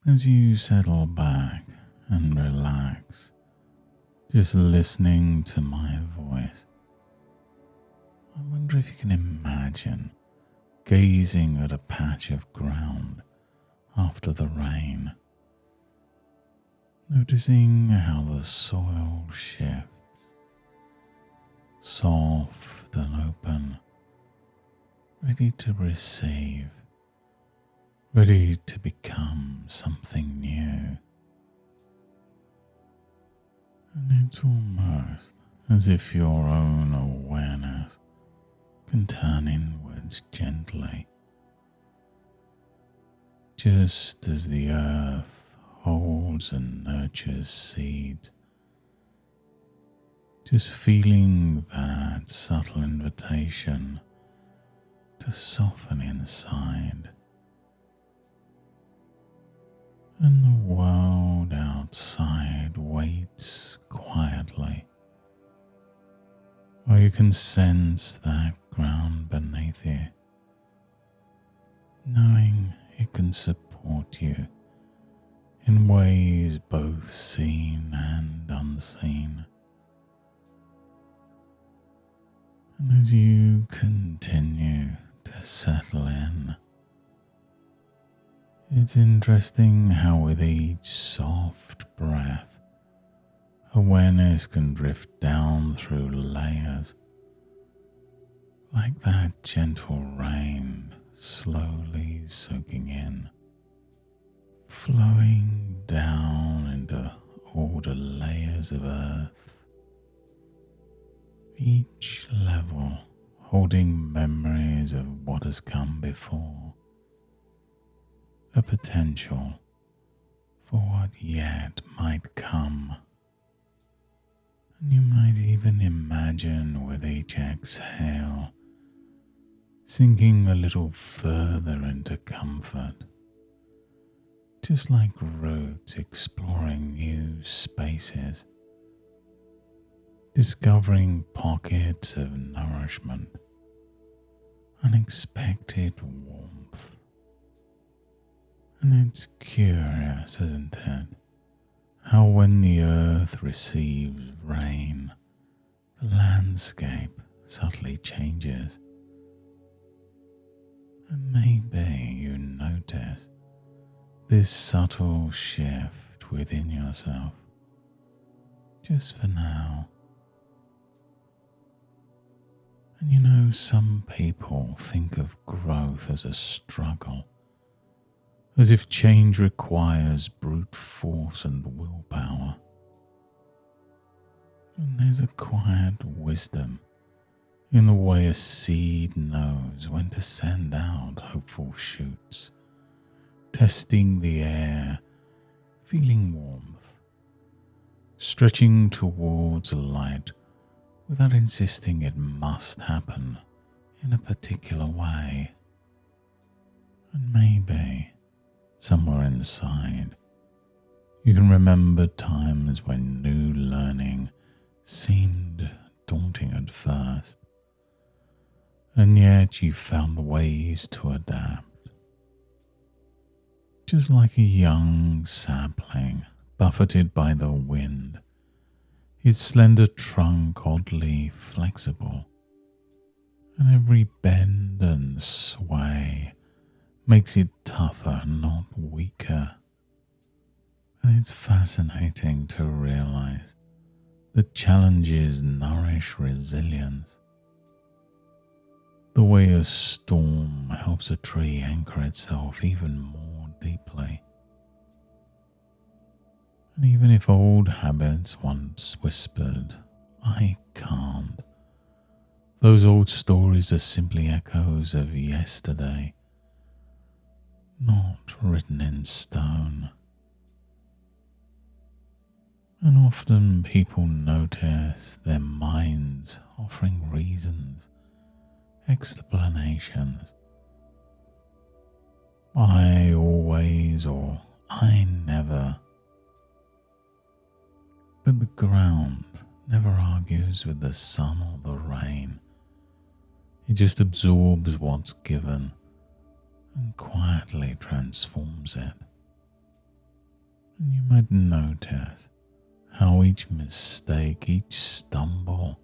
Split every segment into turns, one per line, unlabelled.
As you settle back and relax, just listening to my voice, I wonder if you can imagine gazing at a patch of ground after the rain, noticing how the soil shifts, soft and open, ready to receive, ready to become something new. And it's almost as if your own awareness can turn inwards gently, just as the earth holds and nurtures seeds, just feeling that subtle invitation to soften inside. And the world outside waits quietly, while you can sense that ground beneath you, knowing it can support you in ways both seen and unseen. And as you continue to settle in, it's interesting how with each soft breath, awareness can drift down through layers, like that gentle rain slowly soaking in, flowing down into older layers of earth, each level holding memories of what has come before, a potential for what yet might come. And you might even imagine with each exhale sinking a little further into comfort, just like roots exploring new spaces, discovering pockets of nourishment, unexpected warmth. And it's curious, isn't it, how when the earth receives rain, the landscape subtly changes. And maybe you notice this subtle shift within yourself, just for now. And you know, some people think of growth as a struggle, as if change requires brute force and willpower. And there's a quiet wisdom in the way a seed knows when to send out hopeful shoots, testing the air, feeling warmth, stretching towards light without insisting it must happen in a particular way. And maybe somewhere inside, you can remember times when new learning seemed daunting at first, and yet you found ways to adapt. Just like a young sapling buffeted by the wind, its slender trunk oddly flexible, and every bend and sway makes it tougher, not weaker. And it's fascinating to realize that challenges nourish resilience. The way a storm helps a tree anchor itself even more deeply. And even if old habits once whispered, "I can't," those old stories are simply echoes of yesterday, not written in stone. And often people notice their minds offering reasons, explanations. I always or I never. But the ground never argues with the sun or the rain. It just absorbs what's given and quietly transforms it. And you might notice how each mistake, each stumble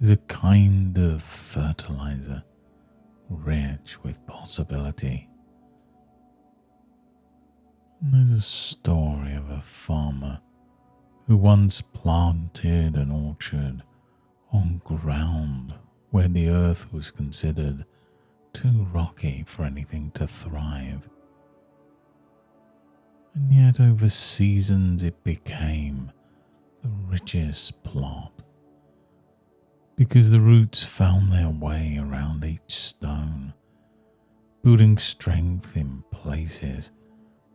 is a kind of fertilizer, rich with possibility. And there's a story of a farmer who once planted an orchard on ground where the earth was considered too rocky for anything to thrive. And yet over seasons it became the richest plot, because the roots found their way around each stone, building strength in places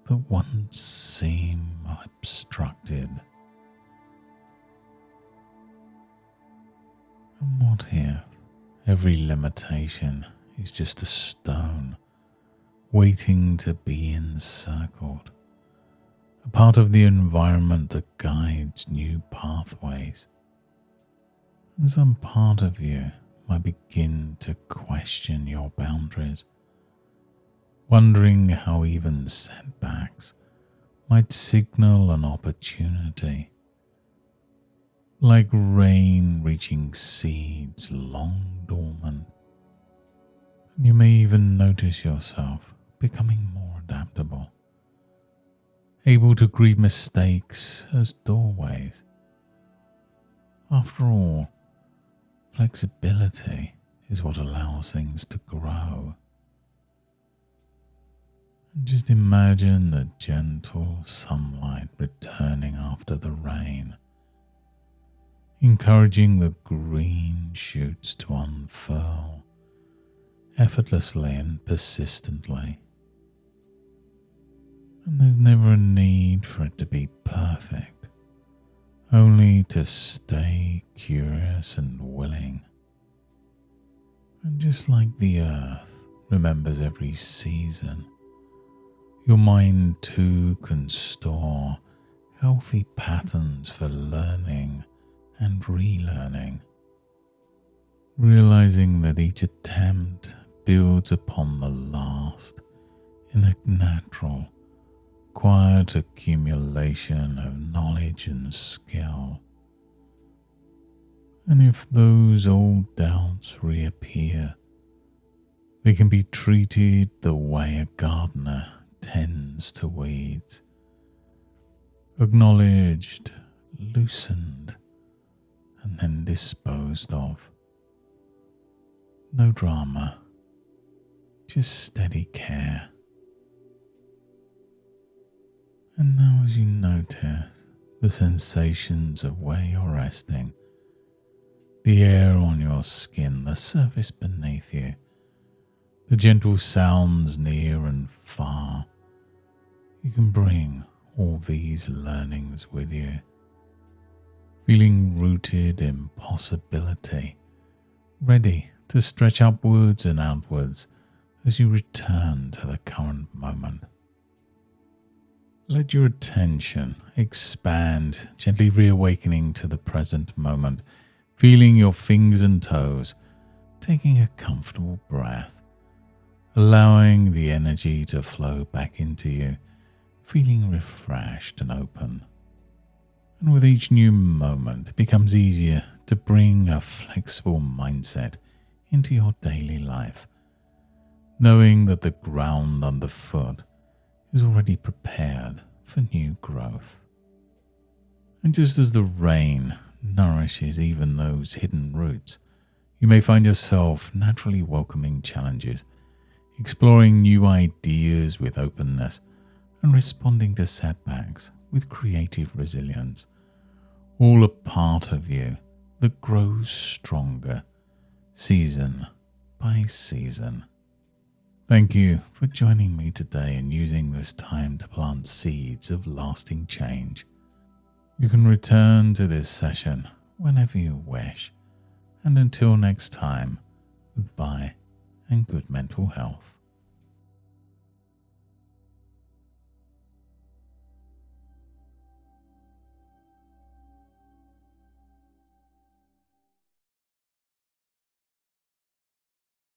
that once seemed obstructed. And what if every limitation is just a stone waiting to be encircled, a part of the environment that guides new pathways? And some part of you might begin to question your boundaries, wondering how even setbacks might signal an opportunity, like rain reaching seeds long dormant. And you may even notice yourself becoming more adaptable, able to greet mistakes as doorways. After all, flexibility is what allows things to grow. And just imagine the gentle sunlight returning after the rain, encouraging the green shoots to unfurl effortlessly and persistently. And there's never a need for it to be perfect, only to stay curious and willing. And just like the earth remembers every season, your mind too can store healthy patterns for learning and relearning, realizing that each attempt builds upon the last in a natural, quiet accumulation of knowledge and skill. And if those old doubts reappear, they can be treated the way a gardener tends to weeds, acknowledged, loosened, and then disposed of. No drama, just steady care. And now as you notice the sensations of where you're resting, the air on your skin, the surface beneath you, the gentle sounds near and far, you can bring all these learnings with you, feeling rooted in possibility, ready to stretch upwards and outwards as you return to the current moment. Let your attention expand, gently reawakening to the present moment, feeling your fingers and toes, taking a comfortable breath, allowing the energy to flow back into you, feeling refreshed and open. And with each new moment, it becomes easier to bring a flexible mindset into your daily life, knowing that the ground underfoot is already prepared for new growth. And just as the rain nourishes even those hidden roots, you may find yourself naturally welcoming challenges, exploring new ideas with openness, and responding to setbacks with creative resilience, all a part of you that grows stronger season by season. Thank you for joining me today and using this time to plant seeds of lasting change. You can return to this session whenever you wish. And until next time, goodbye and good mental health.